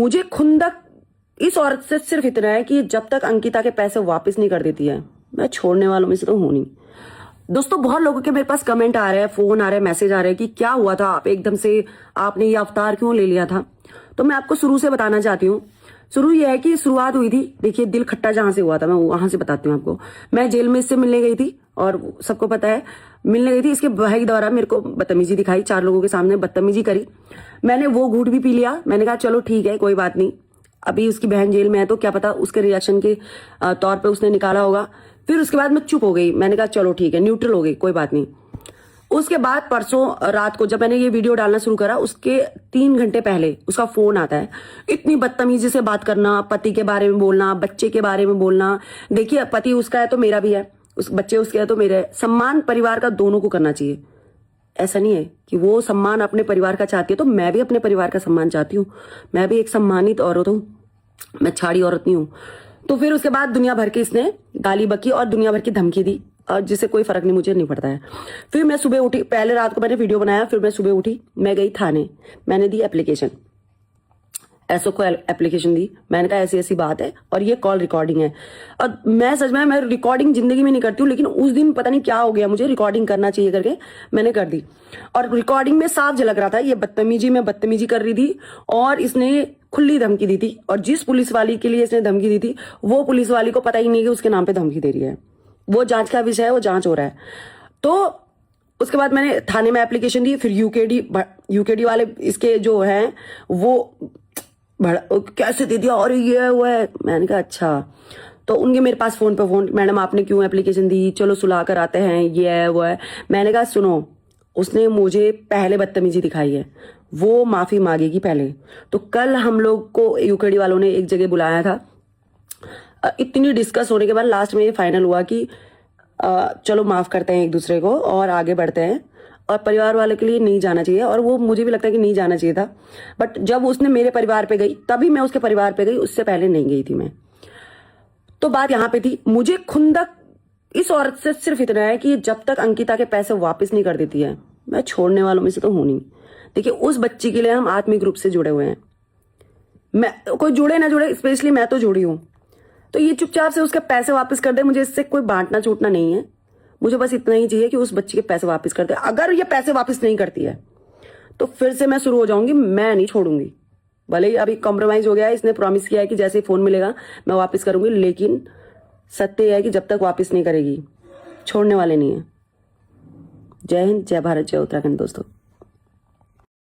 मुझे खुंदक इस औरत से सिर्फ इतना है कि जब तक अंकिता के पैसे वापस नहीं कर देती है, मैं छोड़ने वालों में से तो हूं नहीं। दोस्तों, बहुत लोगों के मेरे पास कमेंट आ रहे हैं, फोन आ रहे हैं, मैसेज आ रहे हैं कि क्या हुआ था, आप एकदम से आपने ये अवतार क्यों ले लिया था। तो मैं आपको शुरू से बताना चाहती हूँ। शुरू ये है कि शुरुआत हुई थी, देखिए दिल खट्टा जहां से हुआ था, मैं वहां से बताती हूँ आपको। मैं जेल में इससे मिलने गई थी और सबको पता है मिलने गई थी। इसके भाई द्वारा मेरे को बदतमीजी दिखाई, 4 लोगों के सामने बदतमीजी करी। मैंने वो घूंट भी पी लिया। मैंने कहा चलो ठीक है, कोई बात नहीं, अभी उसकी बहन जेल में है तो क्या पता उसके रिएक्शन के तौर पे उसने निकाला होगा। फिर उसके बाद मैं चुप हो गई। मैंने कहा चलो ठीक है, न्यूट्रल हो गई, कोई बात नहीं। उसके बाद परसों रात को जब मैंने ये वीडियो डालना शुरू करा, उसके 3 घंटे पहले उसका फोन आता है। इतनी बदतमीजी से बात करना, पति के बारे में बोलना, बच्चे के बारे में बोलना। देखिए, पति उसका है तो मेरा भी है, उस बच्चे उसके है तो मेरे है। सम्मान परिवार का दोनों को करना चाहिए। ऐसा नहीं है कि वो सम्मान अपने परिवार का चाहती है तो मैं भी अपने परिवार का सम्मान चाहती हूँ। मैं भी एक सम्मानित औरत हूँ, मैं छाड़ी औरत नहीं हूँ। तो फिर उसके बाद दुनिया भर की इसने गाली बकी और दुनिया भर की धमकी दी, और जिससे कोई फर्क नहीं, मुझे नहीं पड़ता है। फिर मैं सुबह उठी, पहले रात को मैंने वीडियो बनाया, फिर मैं सुबह उठी, मैं गई थाने, मैंने दी एप्लीकेशन, एसओ को एप्लीकेशन दी। मैंने कहा ऐसी ऐसी बात है और ये कॉल रिकॉर्डिंग है। और मैं सच में, मैं रिकॉर्डिंग जिंदगी में नहीं करती हूँ, लेकिन उस दिन पता नहीं क्या हो गया, मुझे रिकॉर्डिंग करना चाहिए करके मैंने कर दी। और रिकॉर्डिंग में साफ झलक रहा था ये बदतमीजी में बदतमीजी कर रही थी और इसने खुली धमकी दी थी। और जिस पुलिस वाली के लिए इसने धमकी दी थी, वो पुलिस वाली को पता ही नहीं कि उसके नाम पे धमकी दे रही है। वो जांच का विषय है, वो जांच हो रहा है। तो उसके बाद मैंने थाने में एप्लीकेशन दी। फिर यूकेडी वाले इसके जो हैं वो कैसे दे दिया और ये वो है। मैंने कहा अच्छा। तो उनके मेरे पास फोन पे फोन, मैडम आपने क्यों एप्लीकेशन दी, चलो सुलह कर आते हैं, ये है वो है। मैंने कहा सुनो, उसने मुझे पहले बदतमीजी दिखाई है, वो माफी मांगेगी पहले। तो कल हम लोग को यूकेडी वालों ने एक जगह बुलाया था। इतनी डिस्कस होने के बाद लास्ट में ये फाइनल हुआ कि चलो माफ करते हैं एक दूसरे को और आगे बढ़ते हैं। और परिवार वाले के लिए नहीं जाना चाहिए, और वो मुझे भी लगता है कि नहीं जाना चाहिए था। बट जब उसने मेरे परिवार पे गई तभी मैं उसके परिवार पे गई, उससे पहले नहीं गई थी मैं। तो बात यहाँ पे थी, मुझे खुंदक इस औरत से सिर्फ इतना है कि जब तक अंकिता के पैसे वापस नहीं कर देती है, मैं छोड़ने वालों में से तो हूं नहीं। देखिए, उस बच्ची के लिए हम आत्मिक रूप से जुड़े हुए हैं। मैं, कोई जुड़े ना जुड़े, स्पेशली मैं तो जुड़ी हूं। तो ये चुपचाप से उसके पैसे वापस कर दे, मुझे इससे कोई बांटना छूटना नहीं है। मुझे बस इतना ही चाहिए कि उस बच्ची के पैसे वापस कर दे। अगर ये पैसे वापस नहीं करती है तो फिर से मैं शुरू हो जाऊंगी, मैं नहीं छोड़ूंगी। भले ही अभी कॉम्प्रोमाइज हो गया है, इसने प्रॉमिस किया है कि जैसे ही फोन मिलेगा मैं वापस करूंगी, लेकिन सत्य है कि जब तक वापस नहीं करेगी छोड़ने वाले नहीं है। जय हिंद, जय भारत, जय उत्तराखंड दोस्तों।